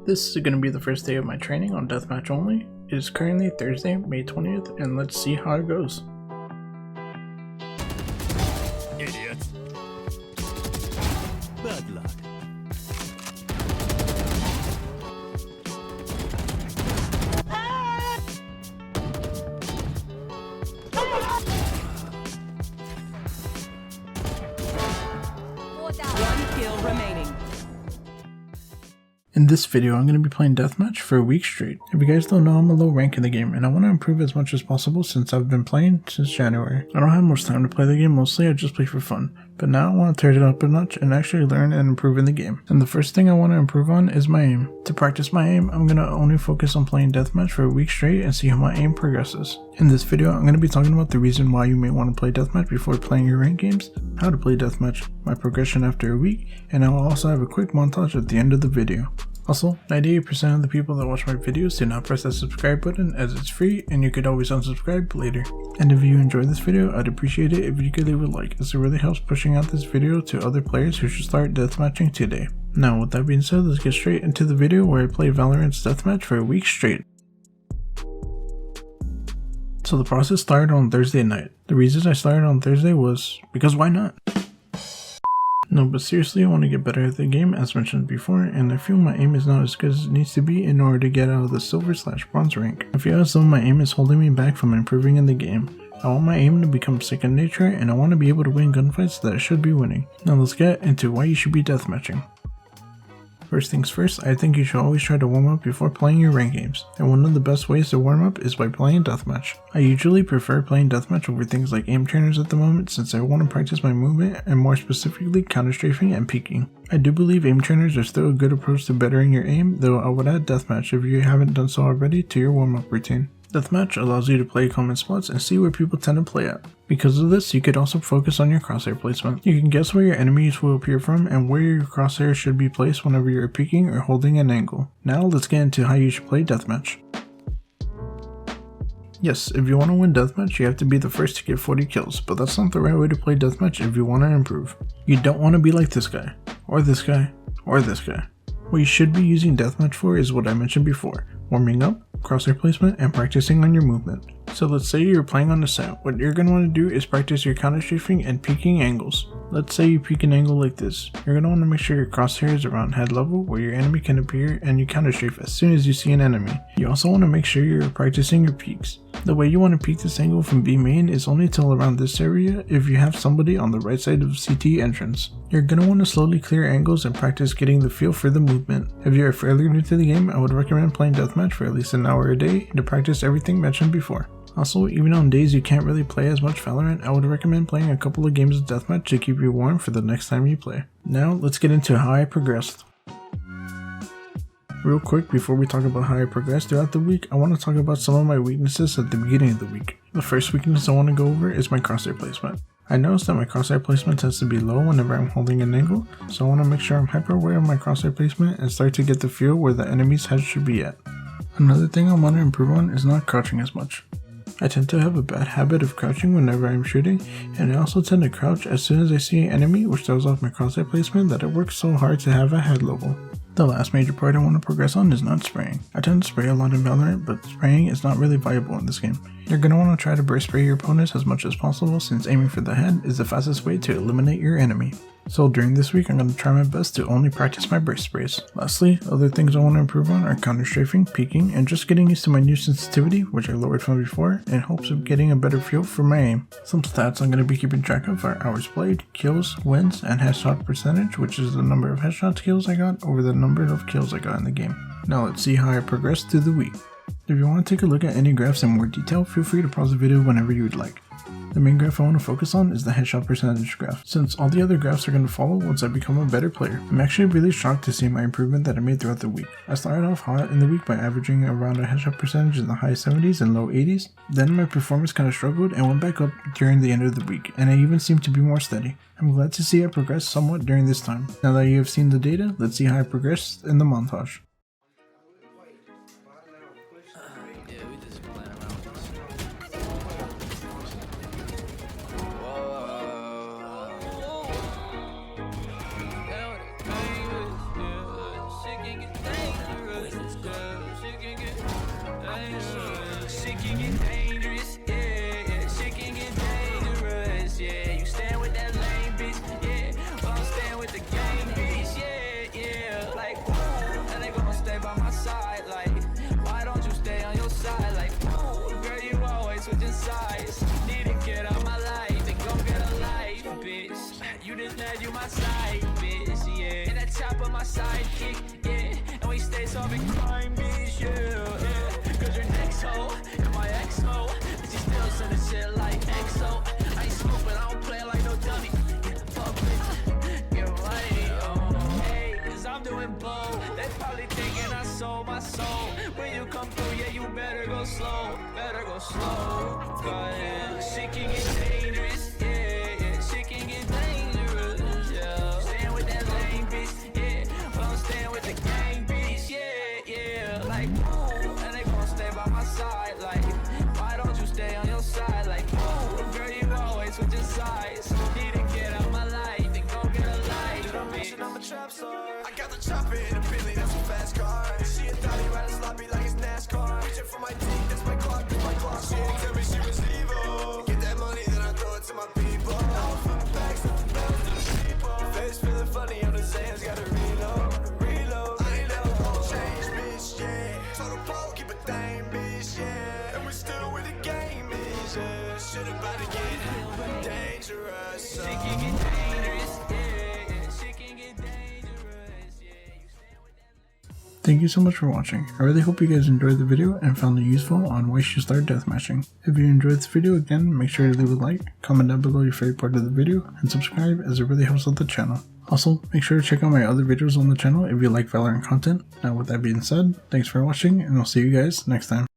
This is going to be the first day of my training on Deathmatch only. It is currently Thursday, May 20th, and let's see how it goes. Idiots. Bad luck. One kill remaining. In this video, I'm going to be playing Deathmatch for a week straight. If you guys don't know, I'm a low rank in the game, and I want to improve as much as possible since I've been playing since January. I don't have much time to play the game, mostly I just play for fun. But now I want to turn it up a notch and actually learn and improve in the game. And the first thing I want to improve on is my aim. To practice my aim, I'm going to only focus on playing Deathmatch for a week straight and see how my aim progresses. In this video, I'm going to be talking about the reason why you may want to play Deathmatch before playing your ranked games, how to play Deathmatch, my progression after a week, and I will also have a quick montage at the end of the video. Also, 98% of the people that watch my videos do not press that subscribe button as it's free and you could always unsubscribe later. And if you enjoyed this video, I'd appreciate it if you could leave a like, as it really helps pushing out this video to other players who should start deathmatching today. Now with that being said, let's get straight into the video where I play Valorant's Deathmatch for a week straight. So the process started on Thursday night. The reason I started on Thursday was because why not? No, but seriously, I want to get better at the game as mentioned before, and I feel my aim is not as good as it needs to be in order to get out of the silver/bronze rank. I feel as though my aim is holding me back from improving in the game. I want my aim to become second nature, and I want to be able to win gunfights that I should be winning. Now let's get into why you should be deathmatching. First things first, I think you should always try to warm up before playing your ranked games, and one of the best ways to warm up is by playing Deathmatch. I usually prefer playing Deathmatch over things like aim trainers at the moment since I want to practice my movement and more specifically counter-strafing and peeking. I do believe aim trainers are still a good approach to bettering your aim, though I would add Deathmatch if you haven't done so already to your warm-up routine. Deathmatch allows you to play common spots and see where people tend to play at. Because of this, you could also focus on your crosshair placement. You can guess where your enemies will appear from and where your crosshair should be placed whenever you're peeking or holding an angle. Now let's get into how you should play Deathmatch. Yes, if you want to win Deathmatch, you have to be the first to get 40 kills, but that's not the right way to play Deathmatch if you want to improve. You don't want to be like this guy, or this guy, or this guy. What you should be using Deathmatch for is what I mentioned before, warming up, crosshair placement, and practicing on your movement. So let's say you're playing on the site. What you're going to want to do is practice your counter-strafing and peeking angles. Let's say you peek an angle like this. You're going to want to make sure your crosshair is around head level where your enemy can appear and you counter-strafe as soon as you see an enemy. You also want to make sure you're practicing your peeks. The way you want to peek this angle from B main is only till around this area if you have somebody on the right side of CT entrance. You're going to want to slowly clear angles and practice getting the feel for the movement. If you're fairly new to the game, I would recommend playing Deathmatch for at least an hour a day to practice everything mentioned before. Also, even on days you can't really play as much Valorant, I would recommend playing a couple of games of Deathmatch to keep you warm for the next time you play. Now, let's get into how I progressed. Real quick, before we talk about how I progressed throughout the week, I want to talk about some of my weaknesses at the beginning of the week. The first weakness I want to go over is my crosshair placement. I noticed that my crosshair placement tends to be low whenever I'm holding an angle, so I want to make sure I'm hyper aware of my crosshair placement and start to get the feel where the enemy's head should be at. Another thing I want to improve on is not crouching as much. I tend to have a bad habit of crouching whenever I'm shooting, and I also tend to crouch as soon as I see an enemy, which throws off my crosshair placement that it works so hard to have at head level. The last major part I want to progress on is not spraying. I tend to spray a lot in Valorant, but spraying is not really viable in this game. You're going to want to try to burst spray your opponents as much as possible since aiming for the head is the fastest way to eliminate your enemy. So during this week, I'm going to try my best to only practice my burst sprays. Lastly, other things I want to improve on are counter-strafing, peeking, and just getting used to my new sensitivity, which I lowered from before, in hopes of getting a better feel for my aim. Some stats I'm going to be keeping track of are hours played, kills, wins, and headshot percentage, which is the number of headshot kills I got over the number of kills I got in the game. Now let's see how I progressed through the week. If you want to take a look at any graphs in more detail, feel free to pause the video whenever you would like. The main graph I want to focus on is the headshot percentage graph, since all the other graphs are going to follow once I become a better player. I'm actually really shocked to see my improvement that I made throughout the week. I started off hot in the week by averaging around a headshot percentage in the high 70s and low 80s, then my performance kind of struggled and went back up during the end of the week, and I even seemed to be more steady. I'm glad to see I progressed somewhat during this time. Now that you have seen the data, let's see how I progressed in the montage. can get dangerous, yeah. Shit can get dangerous, yeah. You stand with that lame bitch, yeah. Well, I'm staying with the game bitch, yeah. Like, and they gonna stay by my side, like, why don't you stay on your side? Like, girl, you always switching sides. Need to get out my life and go get a life, bitch. You just mad, you my side, bitch, yeah. And that chopper, my sidekick, yeah. And we stay solving crime, bitch, yeah. Cause your next hoe, and my ex-hoe, and she still sending shit like EXO. I ain't smoking, I don't play like no dummy. Fuck bitch, get money, oh. Hey, cause I'm doing blow. They probably thinking I sold my soul. When you come through, yeah, you better go slow. But shit can get dangerous, yeah. Shit can get dangerous, yeah. Staying with that lame bitch, yeah. Well, I'm staying with the gang bitch, yeah. Like, and they gonna stay by my side, like, why don't you stay on your side? Like, girl, you always switching sides. Need to get out my life and go get a life. Did I mention I'm a trap star? I got the chopper in a Bentley, that's a fast car. She a thotty riding sloppy like it's NASCAR. Reaching for my dick, that's my clock, that's my clock. She ain't tell me she was evil. Get that money, then I throw it to my people. I'll flip the bags, flip the bells to the people. Face feeling funny on the sands, gotta reload. I ain't never gonna change, bitch, yeah. Total pro, keep a thing, bitch, yeah. And we still with the game, bitch, yeah. Shit about to get dangerous. Shit can get dangerous, yeah. Shit can get dangerous, yeah. You stand with that. Thank you so much for watching. I really hope you guys enjoyed the video and found it useful on why you should start deathmatching. If you enjoyed this video, again, make sure to leave a like, comment down below your favorite part of the video, and subscribe as it really helps out the channel. Also, make sure to check out my other videos on the channel if you like Valorant content. Now with that being said, thanks for watching and I'll see you guys next time.